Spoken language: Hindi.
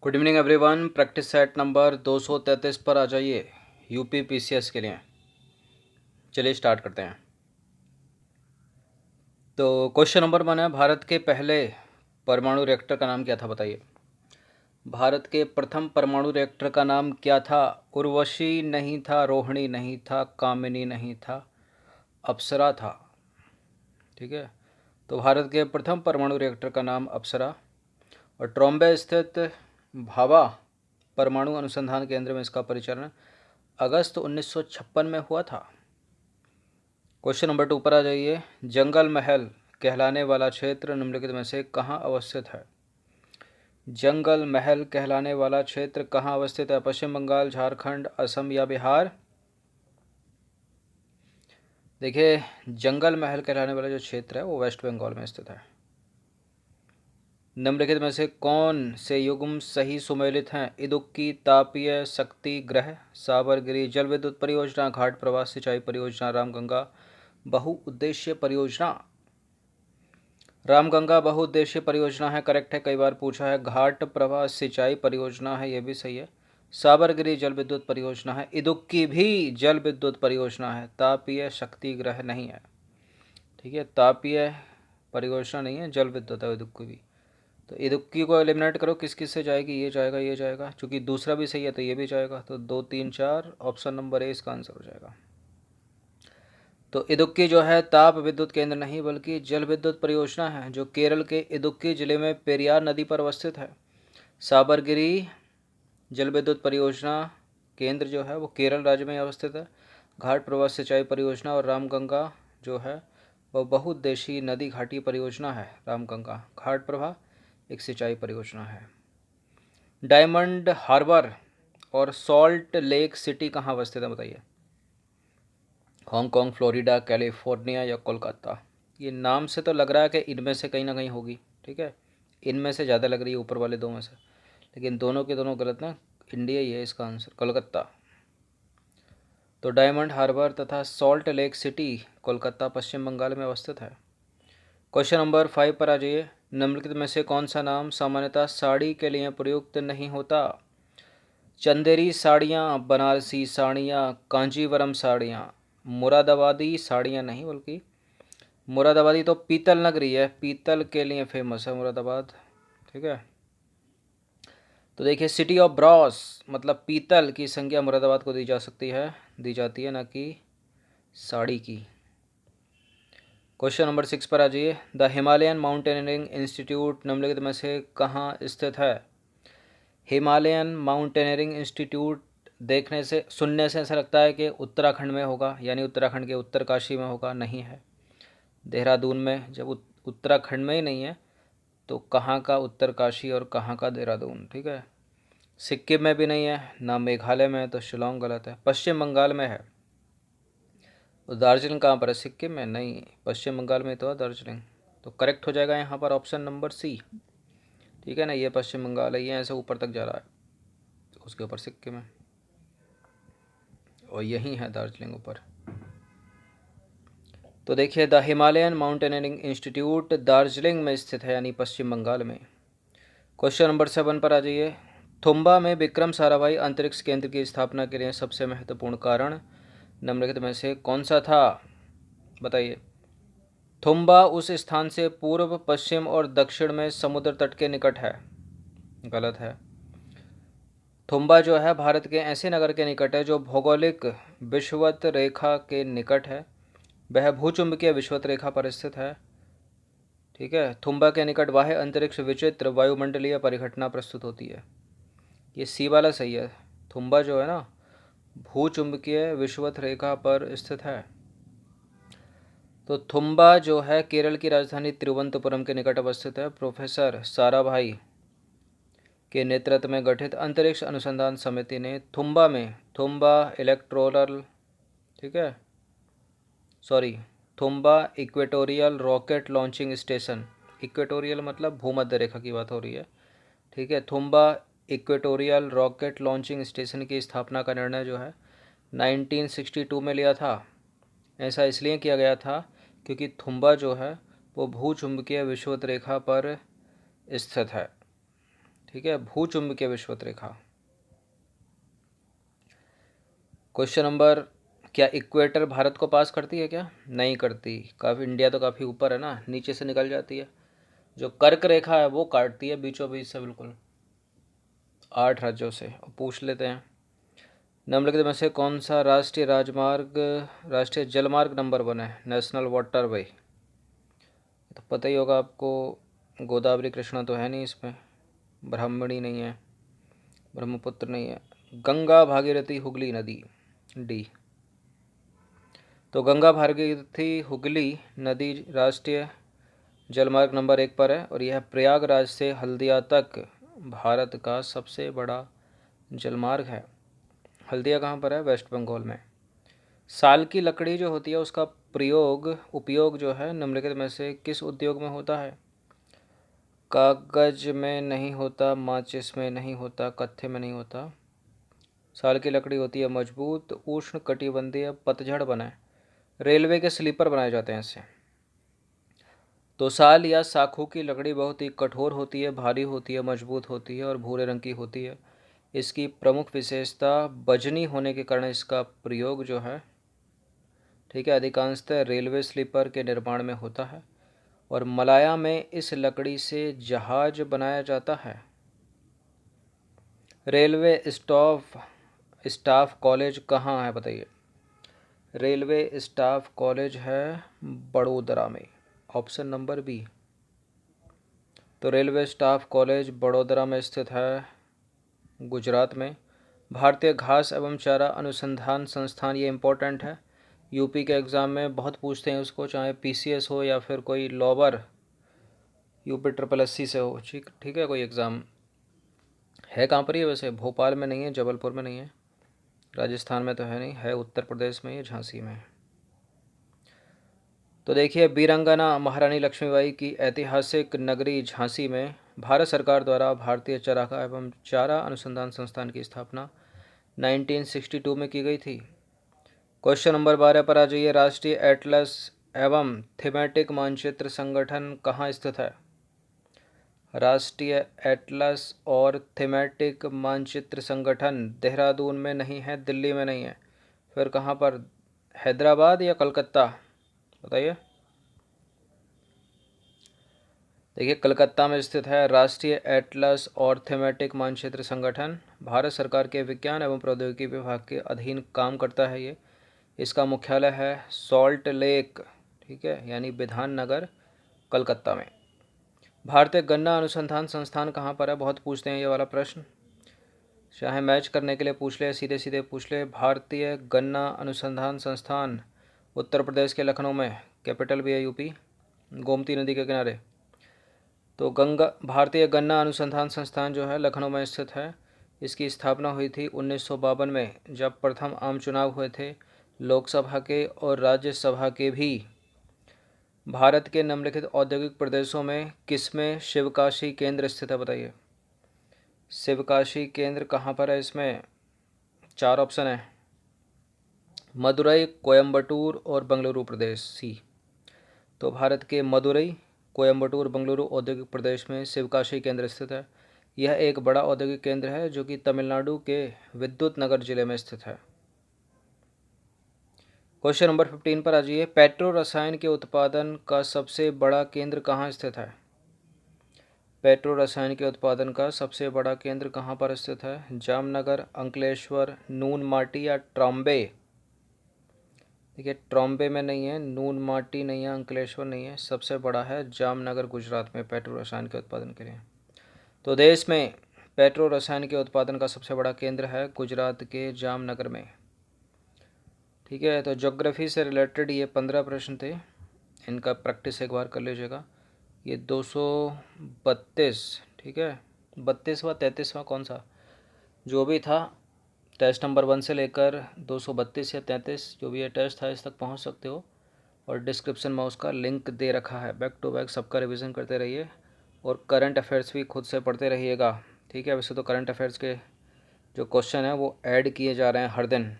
Good evening everyone. Practice set number 233 पर आ जाइए यूपी पीसीएस के लिए। चलिए स्टार्ट करते हैं। तो क्वेश्चन नंबर 1 है, भारत के पहले परमाणु रिएक्टर का नाम क्या था? बताइए। भारत के प्रथम परमाणु रिएक्टर का नाम क्या था? उर्वशी नहीं था, रोहिणी नहीं था, कामिनी नहीं था, अप्सरा था। ठीक है, तो भारत के प्रथम परमाणु रिएक्टर का नाम अप्सरा और ट्रॉम्बे स्थित भाभा परमाणु अनुसंधान केंद्र में इसका परिचालन अगस्त 1956 में हुआ था। क्वेश्चन नंबर 2 पर आ जाइए। जंगल महल कहलाने वाला क्षेत्र निम्नलिखित में से कहाँ अवस्थित है? जंगल महल कहलाने वाला क्षेत्र कहाँ अवस्थित है? पश्चिम बंगाल, झारखंड, असम या बिहार? देखिए, जंगल महल कहलाने वाला जो क्षेत्र है वो वेस्ट बंगाल में स्थित है। निम्नलिखित में से कौन से युग्म सही सुमेलित हैं? इदुक्की, तापीय शक्ति ग्रह, साबरगिरी जल विद्युत परियोजना, घाट प्रवाह सिंचाई परियोजना, रामगंगा बहुउद्देश्य परियोजना। रामगंगा बहुउद्देश्य परियोजना है, करेक्ट है, कई बार पूछा है। घाट प्रवाह सिंचाई परियोजना है, ये भी सही है। साबरगिरी जल विद्युत परियोजना है। इदुक्की भी जल विद्युत परियोजना है। तापीय शक्ति ग्रह नहीं है। ठीक है, तापीय परियोजना नहीं है, जल विद्युत है इदुक्की भी। तो इदुक्की को एलिमिनेट करो, किस किस से जाएगी? ये जाएगा, ये जाएगा, क्योंकि दूसरा भी सही है तो ये भी जाएगा। तो 2 3 4 ऑप्शन नंबर ए इसका आंसर हो जाएगा। तो इदुक्की जो है ताप विद्युत केंद्र नहीं बल्कि जल विद्युत परियोजना है, जो केरल के इदुक्की जिले में पेरियार नदी पर अवस्थित है। साबरगिरी जल विद्युत परियोजना केंद्र जो है वो केरल राज्य में अवस्थित है। घाट प्रवाह सिंचाई परियोजना और रामगंगा जो है वह बहुउद्देशीय नदी घाटी परियोजना है। रामगंगा घाट प्रवाह एक सिंचाई परियोजना है। डायमंड हार्बर और सॉल्ट लेक सिटी कहाँ अवस्थित है? बताइए। हांगकांग, फ्लोरिडा, कैलिफोर्निया या कोलकाता? ये नाम से तो लग रहा है कि इनमें से कहीं ना कहीं होगी। ठीक है, इनमें से ज़्यादा लग रही है ऊपर वाले दो में से, लेकिन दोनों के दोनों गलत ना। इंडिया ही है इसका आंसर, कोलकाता। तो डायमंड हार्बर तथा सॉल्ट लेक सिटी कोलकाता पश्चिम बंगाल में अवस्थित है। क्वेश्चन नंबर 5 पर आ जाइए। निम्नलिखित में से कौन सा नाम सामान्यतः साड़ी के लिए प्रयुक्त नहीं होता? चंदेरी साड़ियाँ, बनारसी साड़ियाँ, कांजीवरम साड़ियाँ, मुरादाबादी साड़ियाँ नहीं बल्कि मुरादाबादी तो पीतल नगरी है, पीतल के लिए फेमस है मुरादाबाद। ठीक है, तो देखिए सिटी ऑफ ब्रॉस मतलब पीतल की संज्ञा मुरादाबाद को दी जा सकती है, दी जाती है, ना कि साड़ी की। क्वेश्चन नंबर 6 पर आ जाइए। द हिमालयन माउंटेनियरिंग इंस्टीट्यूट निम्नलिखित में से कहाँ स्थित है? हिमालयन माउंटेनियरिंग इंस्टीट्यूट देखने से सुनने से ऐसा लगता है कि उत्तराखंड में होगा, यानी उत्तराखंड के उत्तरकाशी में होगा। नहीं है, देहरादून में। जब उत्तराखंड में ही नहीं है तो कहाँ का उत्तरकाशी और कहाँ का देहरादून? ठीक है, सिक्किम में भी नहीं है, ना मेघालय में है, तो शिलोंग गलत है। पश्चिम बंगाल में है। तो दार्जिलिंग कहाँ पर है? सिक्किम में नहीं, पश्चिम बंगाल में तो है दार्जिलिंग। तो करेक्ट हो जाएगा यहाँ पर ऑप्शन नंबर सी। ठीक है ना, ये पश्चिम बंगाल है, ये ऐसे ऊपर तक जा रहा है, तो उसके ऊपर सिक्किम है और यही है दार्जिलिंग ऊपर। तो देखिए, the Himalayan mountaineering institute Darjeeling में स्थित है, यानी पश्चिम बंगाल में। क्वेश्चन नंबर 7 पर आ जाइए। थुम्बा में विक्रम साराभाई अंतरिक्ष केंद्र की स्थापना के लिए सबसे महत्वपूर्ण कारण निम्नलिखित में से कौन सा था? बताइए। थुम्बा उस स्थान से पूर्व, पश्चिम और दक्षिण में समुद्र तट के निकट है। गलत है। थुम्बा जो है भारत के ऐसे नगर के निकट है जो भौगोलिक विषुवत रेखा के निकट है। वह भूचुंबकीय विषुवत रेखा पर स्थित है। ठीक है, थुम्बा के निकट बाह्य अंतरिक्ष विचित्र वायुमंडलीय परिघटना प्रस्तुत होती है। ये सी वाला सही है। थुम्बा जो है ना भूचुंबकीय विषुवत रेखा पर स्थित है। तो थुम्बा जो है केरल की राजधानी तिरुवनंतपुरम के निकट अवस्थित है। प्रोफेसर साराभाई के नेतृत्व में गठित अंतरिक्ष अनुसंधान समिति ने थुम्बा में थुम्बा इलेक्ट्रोलर, ठीक है, sorry, Thumba equatorial rocket launching station, equatorial मतलब भूमध्य रेखा की बात हो रही है। ठीक है, Thumba equatorial rocket launching station की स्थापना का निर्णय जो है 1962 में लिया था। ऐसा इसलिए किया गया था क्योंकि थुम्बा जो है वो भूचुंबकीय विषुवत रेखा पर स्थित है। ठीक है, भूचुंबकीय विषुवत रेखा। क्वेश्चन नंबर, क्या इक्वेटर भारत को पास करती है क्या? नहीं करती। काफ़ी, इंडिया तो काफ़ी ऊपर है ना, नीचे से निकल जाती है। जो कर्क रेखा है वो काटती है बीचों बीच से बिल्कुल 8 राज्यों से। पूछ लेते हैं, निम्नलिखित में से कौन सा राष्ट्रीय राजमार्ग, राष्ट्रीय जलमार्ग नंबर 1 है? नेशनल वाटरवे, तो पता ही होगा आपको। गोदावरी कृष्णा तो है नहीं इसमें, ब्राह्मणी नहीं है, ब्रह्मपुत्र नहीं है, गंगा भागीरथी हुगली नदी, डी। तो गंगा भागीरथी हुगली नदी राष्ट्रीय जलमार्ग नंबर 1 पर है और यह प्रयागराज से हल्दिया तक भारत का सबसे बड़ा जलमार्ग है। हल्दिया कहाँ पर है? वेस्ट बंगाल में। साल की लकड़ी जो होती है उसका उपयोग जो है निम्नलिखित में से किस उद्योग में होता है? कागज में नहीं होता, माचिस में नहीं होता, कत्थे में नहीं होता। साल की लकड़ी होती है मजबूत, उष्ण कटिबंधीय, पतझड़ बनाए, रेलवे के स्लीपर बनाए जाते हैं इससे। तो साल या साखू की लकड़ी बहुत ही कठोर होती है, भारी होती है, मजबूत होती है और भूरे रंग की होती है। इसकी प्रमुख विशेषता बजनी होने के कारण इसका प्रयोग जो है, ठीक है, अधिकांशतः रेलवे स्लीपर के निर्माण में होता है। और मलाया में इस लकड़ी से जहाज बनाया जाता है। रेलवे स्टाफ कॉलेज कहाँ है बताइए? रेलवे स्टाफ कॉलेज है बड़ोदरा में, ऑप्शन नंबर बी। तो रेलवे स्टाफ कॉलेज बड़ोदरा में स्थित है, गुजरात में। भारतीय घास एवं चारा अनुसंधान संस्थान, ये इम्पोर्टेंट है, यूपी के एग्ज़ाम में बहुत पूछते हैं उसको, चाहे पीसीएस हो या फिर कोई लोअर यूपी SSSC से हो। ठीक है, कोई एग्ज़ाम है कहाँ पर? ये वैसे भोपाल में नहीं है, जबलपुर में नहीं है, राजस्थान में तो है नहीं, है उत्तर प्रदेश में, ये झांसी में है। तो देखिए, वीरांगना महारानी लक्ष्मीबाई की ऐतिहासिक नगरी झांसी में भारत सरकार द्वारा भारतीय चरखा एवं चारा अनुसंधान संस्थान की स्थापना 1962 में की गई थी। क्वेश्चन नंबर 12 पर आ जाइए, राष्ट्रीय एटलस एवं थीमेटिक मानचित्र संगठन कहाँ स्थित है? राष्ट्रीय एटलस और थीमेटिक मानचित्र संगठन देहरादून में नहीं है, दिल्ली में नहीं है, फिर कहाँ पर? हैदराबाद या कलकत्ता, बताइए। देखिए, कलकत्ता में स्थित है राष्ट्रीय एटलस और थीमेटिक मानचित्र संगठन। भारत सरकार के विज्ञान एवं प्रौद्योगिकी विभाग के अधीन काम करता है ये। इसका मुख्यालय है सॉल्ट लेक, ठीक है, यानी विधान नगर, कलकत्ता में। भारतीय गन्ना अनुसंधान संस्थान कहाँ पर है? बहुत पूछते हैं ये वाला प्रश्न, चाहे मैच करने के लिए पूछ ले, सीधे सीधे पूछ ले। भारतीय गन्ना अनुसंधान संस्थान उत्तर प्रदेश के लखनऊ में, कैपिटल भी है यूपी, गोमती नदी के किनारे। तो भारतीय गन्ना अनुसंधान संस्थान जो है लखनऊ में स्थित है। इसकी स्थापना हुई थी 1952 में, जब प्रथम आम चुनाव हुए थे लोकसभा के और राज्यसभा के भी। भारत के निम्नलिखित औद्योगिक प्रदेशों में किसमें शिवकाशी केंद्र स्थित है? बताइए, शिवकाशी केंद्र कहाँ पर है? इसमें 4 ऑप्शन है, मदुरई, कोयम्बटूर और बेंगलुरु प्रदेश, सी। तो भारत के मदुरई, कोयम्बटूर, बेंगलुरु औद्योगिक प्रदेश में शिवकाशी केंद्र स्थित है। यह एक बड़ा औद्योगिक केंद्र है जो कि तमिलनाडु के विद्युत नगर जिले में स्थित है। क्वेश्चन नंबर 15 पर आ जाइए, पेट्रो रसायन के उत्पादन का सबसे बड़ा केंद्र कहाँ स्थित है? पेट्रो रसायन के उत्पादन का सबसे बड़ा केंद्र कहाँ पर स्थित है? जामनगर, अंकलेश्वर, नून माटी या ट्रॉम्बे? देखिए, ट्रॉम्बे में नहीं है, नून माटी नहीं है, अंकलेश्वर नहीं है, सबसे बड़ा है जामनगर, गुजरात में, पेट्रो रसायन के उत्पादन के लिए। तो देश में पेट्रो रसायन के उत्पादन का सबसे बड़ा केंद्र है गुजरात के जामनगर में। ठीक है, तो ज्योग्राफी से रिलेटेड ये 15 प्रश्न थे, इनका प्रैक्टिस एक बार कर लीजिएगा। ये 232, ठीक है, 32वां 33वां कौन सा जो भी था, टेस्ट नंबर 1 से लेकर 232 या 33 जो भी ये टेस्ट था, इस तक पहुंच सकते हो। और डिस्क्रिप्शन में उसका लिंक दे रखा है। बैक टू बैक सबका रिवीजन करते रहिए और करंट अफेयर्स भी खुद से पढ़ते रहिएगा। ठीक है, वैसे तो करंट अफेयर्स के जो क्वेश्चन हैं वो ऐड किए जा रहे हैं हर दिन।